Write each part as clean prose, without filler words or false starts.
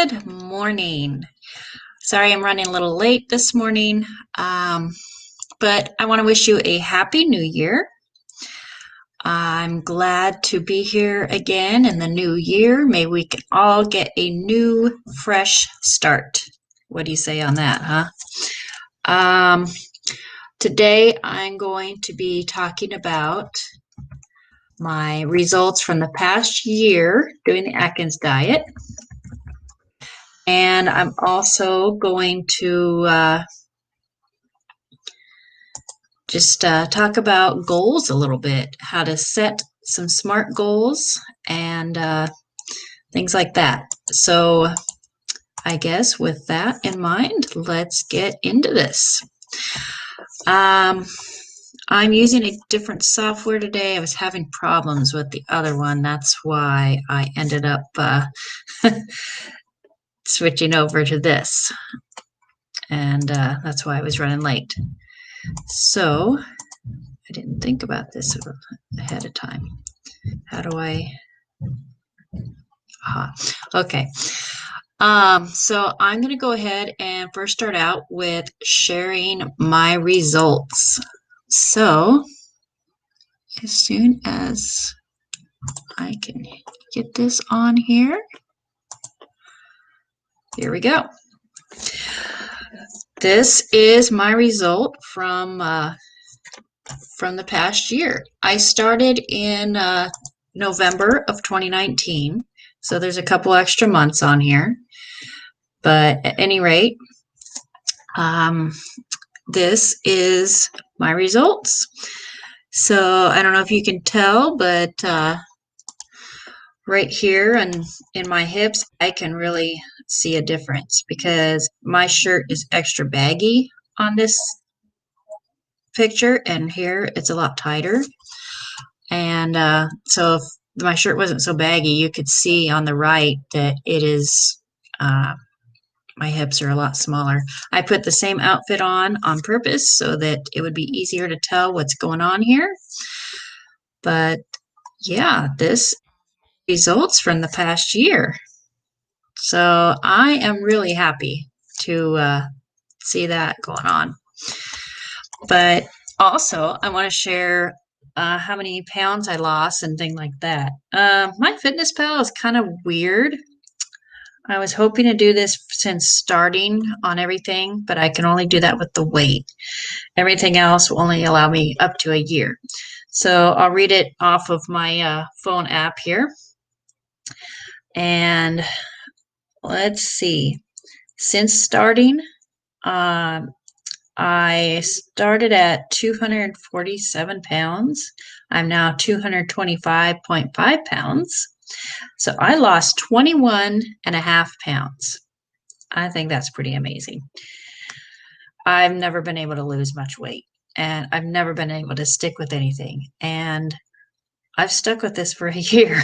Good morning. Sorry I'm running a little late this morning, but I want to wish you a happy new year. I'm glad to be here again in the new year. May we can all get a new, fresh start. What do you say on that, huh? Um, Today I'm going to be talking about my results from the past year doing the Atkins diet. And I'm also going to just talk about goals a little bit, how to set some smart goals and things like that. So I guess with that in mind, let's get into this. I'm using a different software today. I was having problems with the other one. That's why I ended up switching over to this. And that's why I was running late. So I didn't think about this ahead of time. How do I? Okay. So I'm going to go ahead and first start out with sharing my results. So as soon as I can get this on here, here we go. This is my result from the past year. I started in November of 2019, so there's a couple extra months on here. But at any rate, this is my results. So I don't know if you can tell, but right here and in my hips, I can really see a difference because my shirt is extra baggy on this picture, and here it's a lot tighter. And so if my shirt wasn't so baggy, you could see on the right that it is my hips are a lot smaller. I put the same outfit on purpose so that it would be easier to tell what's going on here. But yeah, this results from the past year. So I am really happy to see that going on. But also, I want to share how many pounds I lost and things like that. My Fitness Pal is kind of weird. I was hoping to do this since starting on everything, but I can only do that with the weight. Everything else will only allow me up to a year. So I'll read it off of my phone app here. And let's see. Since starting, I started at 247 pounds. I'm now 225.5 pounds. So I lost 21 and a half pounds. I think that's pretty amazing. I've never been able to lose much weight, and I've never been able to stick with anything. And I've stuck with this for a year.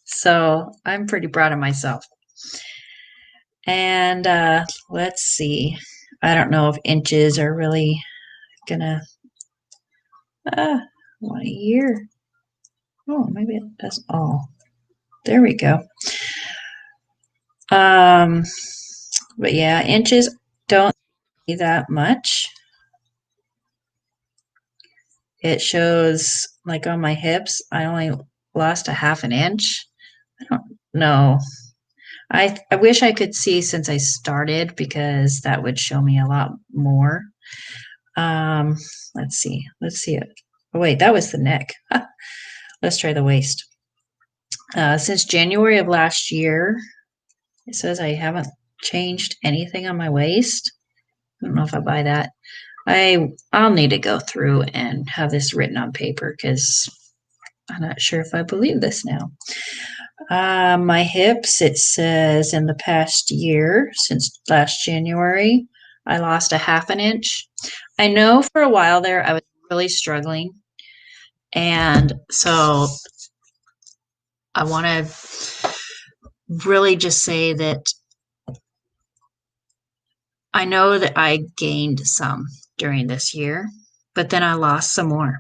So I'm pretty proud of myself. And let's see. I don't know if inches are really gonna, 1 year. Oh, maybe that's all. There we go. But yeah, inches don't see that much. It shows like on my hips, I only lost a half an inch. I don't know. I wish I could see since I started because that would show me a lot more. Let's see. Let's see it. Oh, wait, that was the neck. Let's try the waist. Since January of last year, it says I haven't changed anything on my waist. I don't know if I buy that. I'll need to go through and have this written on paper because I'm not sure if I believe this now. My hips, it says in the past year, since last January, I lost a half an inch. I know for a while there I was really struggling. And so I want to really just say that I know that I gained some during this year, but then I lost some more.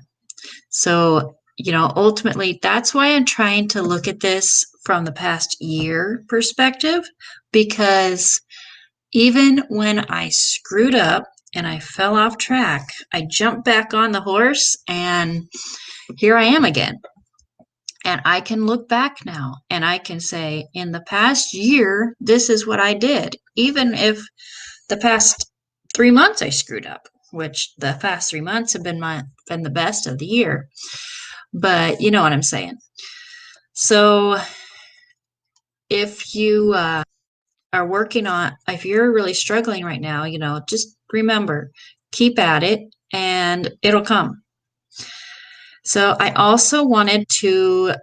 So ultimately, that's why I'm trying to look at this from the past year perspective, because even when I screwed up and I fell off track, I jumped back on the horse and here I am again. And I can look back now and I can say, in the past year, this is what I did. Even if the past 3 months I screwed up, which the past 3 months have been the best of the year. But you know what I'm saying. So if you are working on, if you're really struggling right now, just remember, keep at it and it'll come. So I also wanted to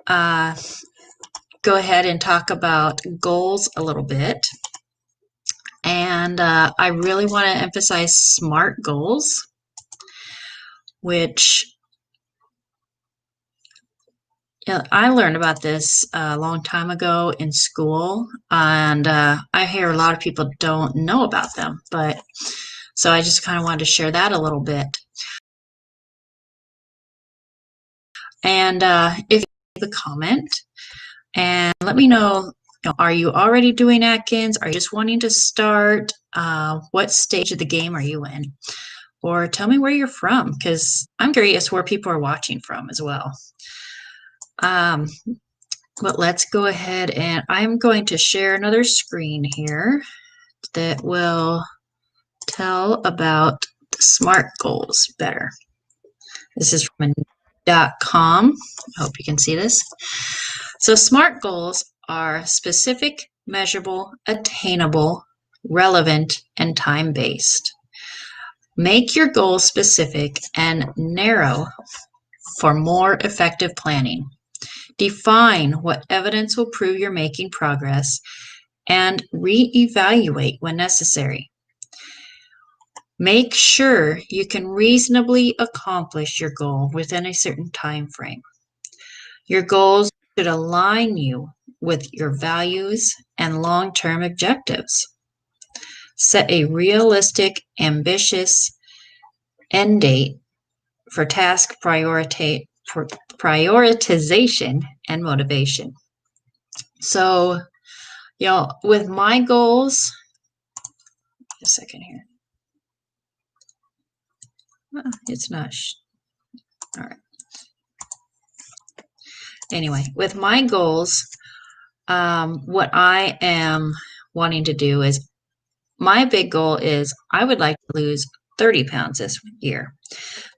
go ahead and talk about goals a little bit. And I really want to emphasize SMART goals, which I learned about this a long time ago in school, and I hear a lot of people don't know about them, but so I just kind of wanted to share that a little bit. And if you leave a comment and let me know, are you already doing Atkins? Are you just wanting to start? What stage of the game are you in? Or tell me where you're from, because I'm curious where people are watching from as well. But let's go ahead and I'm going to share another screen here that will tell about the SMART goals better. This is from .com. I hope you can see this. So SMART goals are specific, measurable, attainable, relevant, and time-based. Make your goals specific and narrow for more effective planning. Define what evidence will prove you're making progress and reevaluate when necessary. Make sure you can reasonably accomplish your goal within a certain time frame. Your goals should align you with your values and long-term objectives. Set a realistic, ambitious end date for task prioritization and motivation. So, with my goals, a second here. It's not. All right. Anyway, with my goals, what I am wanting to do is, my big goal is I would like to lose 30 pounds this year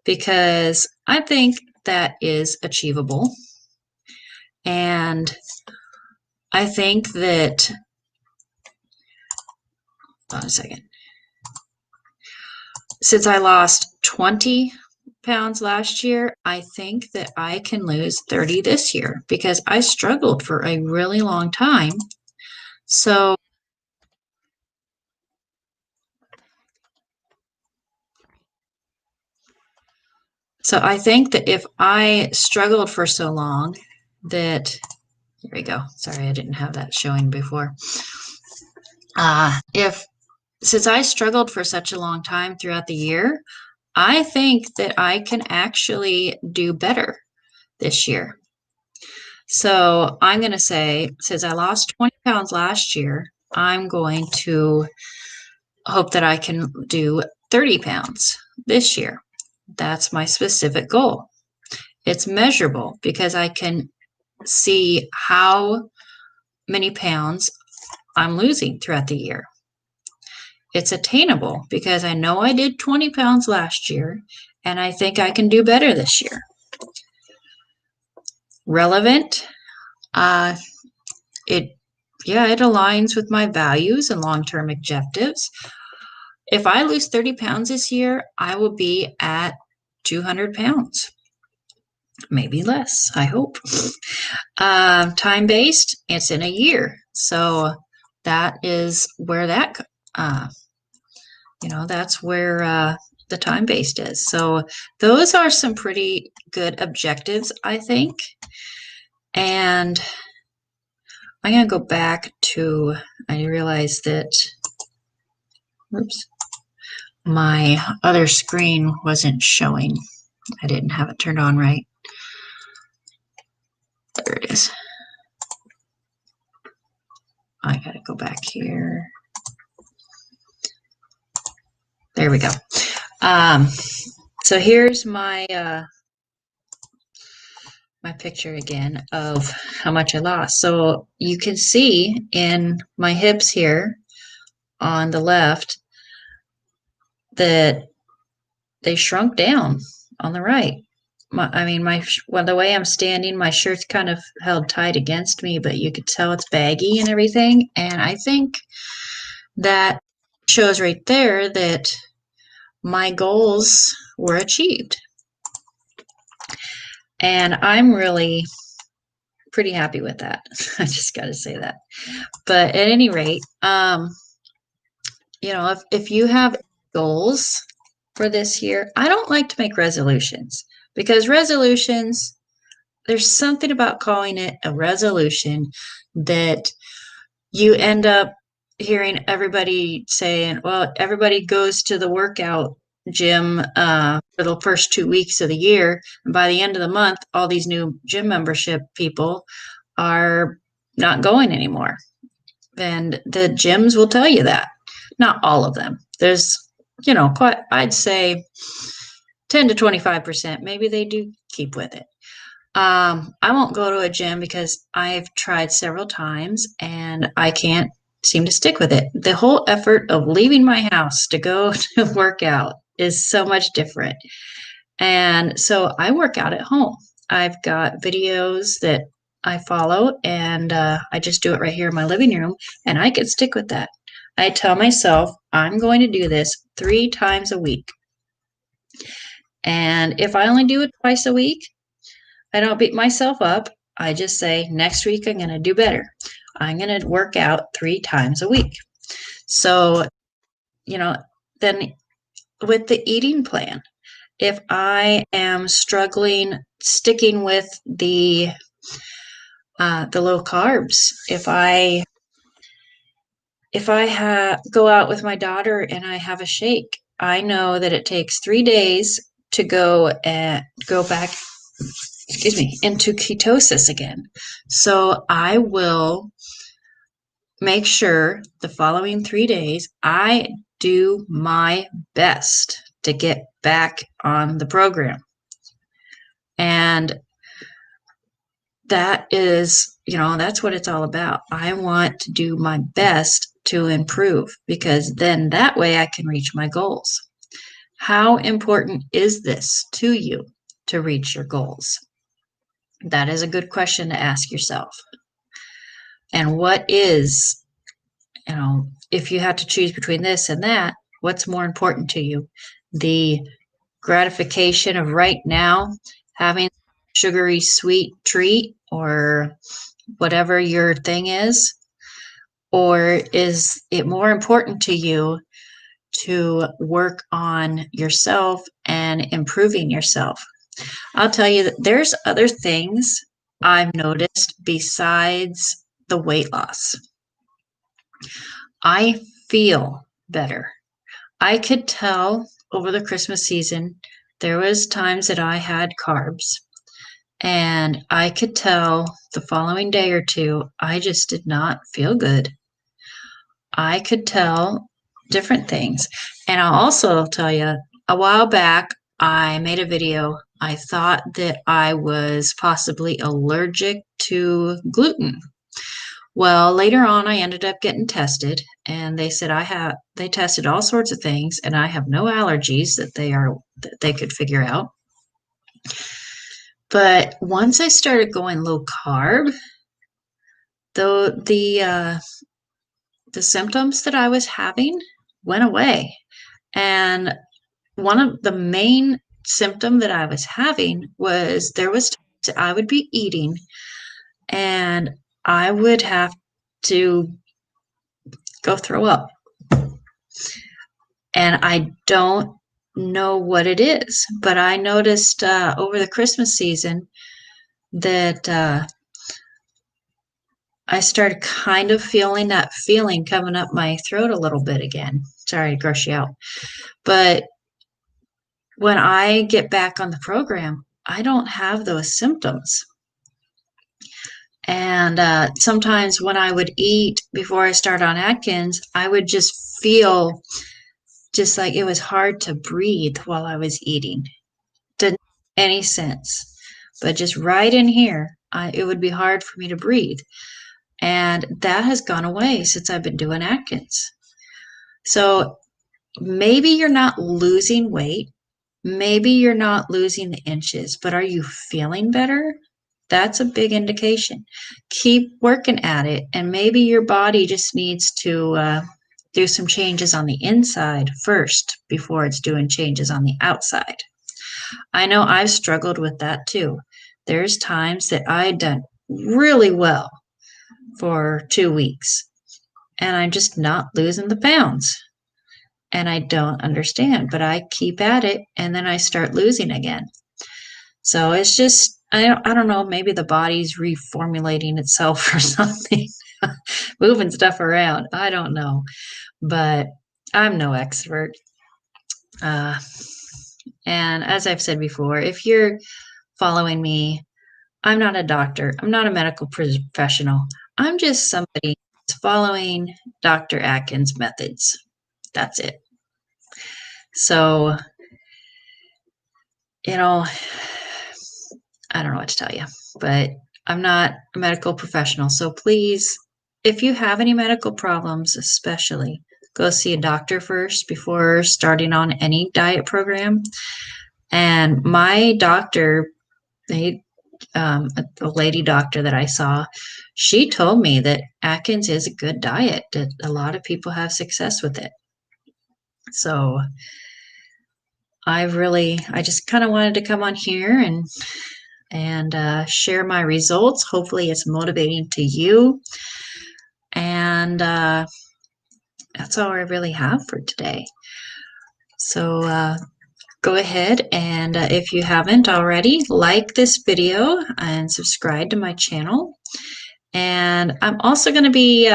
because I think that is achievable. And I think that, hold on a second. Since I lost 20 pounds last year, I think that I can lose 30 this year because I struggled for a really long time. So I think that if I struggled for so long that, here we go. Sorry, I didn't have that showing before. Since I struggled for such a long time throughout the year, I think that I can actually do better this year. So I'm going to say, since I lost 20 pounds last year, I'm going to hope that I can do 30 pounds this year. That's my specific goal. It's measurable because I can see how many pounds I'm losing throughout the year. It's attainable because I know I did 20 pounds last year and I think I can do better this year. Relevant, it aligns with my values and long-term objectives. If I lose 30 pounds this year, I will be at 200 pounds. Maybe less, I hope. Time-based, it's in a year. So that is where that, that's where the time-based is. So those are some pretty good objectives, I think. And I'm going to go back to, I realized that, my other screen wasn't showing. I didn't have it turned on right. There it is. I gotta go back here. There we go. So here's my my picture again of how much I lost. So you can see in my hips here on the left that they shrunk down on the right. Well, the way I'm standing, my shirt's kind of held tight against me, but you could tell it's baggy and everything. And I think that shows right there that my goals were achieved. And I'm really pretty happy with that. I just got to say that. But at any rate, if you have goals for this year, I don't like to make resolutions because resolutions, there's something about calling it a resolution that you end up hearing everybody saying, well, everybody goes to the workout gym for the first 2 weeks of the year. And by the end of the month, all these new gym membership people are not going anymore. And the gyms will tell you that. Not all of them. There's, quite, I'd say 10 to 25%. Maybe they do keep with it. I won't go to a gym because I've tried several times and I can't seem to stick with it. The whole effort of leaving my house to go to work out is so much different. And so I work out at home. I've got videos that I follow and I just do it right here in my living room and I can stick with that. I tell myself I'm going to do this 3 times a week. And if I only do it twice a week, I don't beat myself up. I just say, next week I'm going to do better. I'm going to work out 3 times a week. So, then with the eating plan, if I am struggling sticking with the low carbs, if I go out with my daughter and I have a shake, I know that it takes 3 days to go back into ketosis again. So I will make sure the following 3 days I do my best to get back on the program. And that is, that's what it's all about. I want to do my best to improve because then that way I can reach my goals. How important is this to you to reach your goals? That is a good question to ask yourself. And what is, if you had to choose between this and that, what's more important to you? The gratification of right now, having sugary sweet treat or whatever your thing is? Or is it more important to you to work on yourself and improving yourself? I'll tell you that there's other things I've noticed besides the weight loss. I feel better. I could tell over the Christmas season, there was times that I had carbs and I could tell the following day or two, I just did not feel good. I could tell different things. And I'll also tell you, a while back, I made a video. I thought that I was possibly allergic to gluten. Well, later on, I ended up getting tested, and they said they tested all sorts of things, and I have no allergies that they could figure out. But once I started going low carb, though the symptoms that I was having went away. And one of the main symptom that I was having was there was times I would be eating and I would have to go throw up. And I don't know what it is, but I noticed over the Christmas season that I started kind of feeling that feeling coming up my throat a little bit again. Sorry to gross you out. But when I get back on the program, I don't have those symptoms. And sometimes when I would eat before I start on Atkins, I would just feel just like it was hard to breathe while I was eating. Didn't make any sense. But just right in here, it would be hard for me to breathe. And that has gone away since I've been doing Atkins. So maybe you're not losing weight. Maybe you're not losing the inches, but are you feeling better? That's a big indication. Keep working at it, and maybe your body just needs to do some changes on the inside first before it's doing changes on the outside. I know I've struggled with that too. There's times that I've done really well for 2 weeks, and I'm just not losing the pounds. And I don't understand, but I keep at it, and then I start losing again. So it's just, I don't know, maybe the body's reformulating itself or something, moving stuff around. I don't know, but I'm no expert. Uh, and as I've said before, if you're following me, I'm not a doctor, I'm not a medical professional. I'm just somebody that's following Dr. Atkins' methods. That's it. So, you know, I don't know what to tell you, but I'm not a medical professional. So please, if you have any medical problems, especially, go see a doctor first before starting on any diet program. And my doctor, a lady doctor that I saw, she told me that Atkins is a good diet, that a lot of people have success with it. So I just kind of wanted to come on here and share my results. Hopefully, it's motivating to you. And that's all I really have for today. So go ahead and if you haven't already, like this video and subscribe to my channel. And I'm also going to be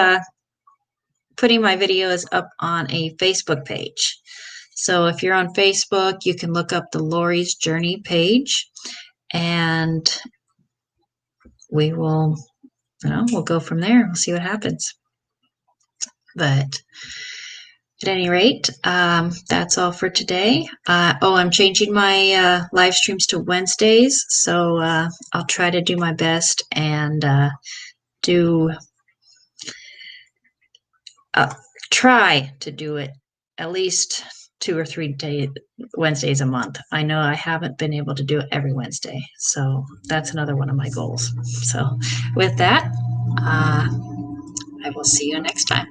putting my videos up on a Facebook page. So if you're on Facebook, you can look up the Lori's Journey page, and we will, we'll go from there. We'll see what happens. But at any rate, that's all for today. I'm changing my live streams to Wednesdays, so I'll try to do my best and try to do it at least 2 or 3 Wednesdays a month. I know I haven't been able to do it every Wednesday, so that's another one of my goals. So with that, I will see you next time.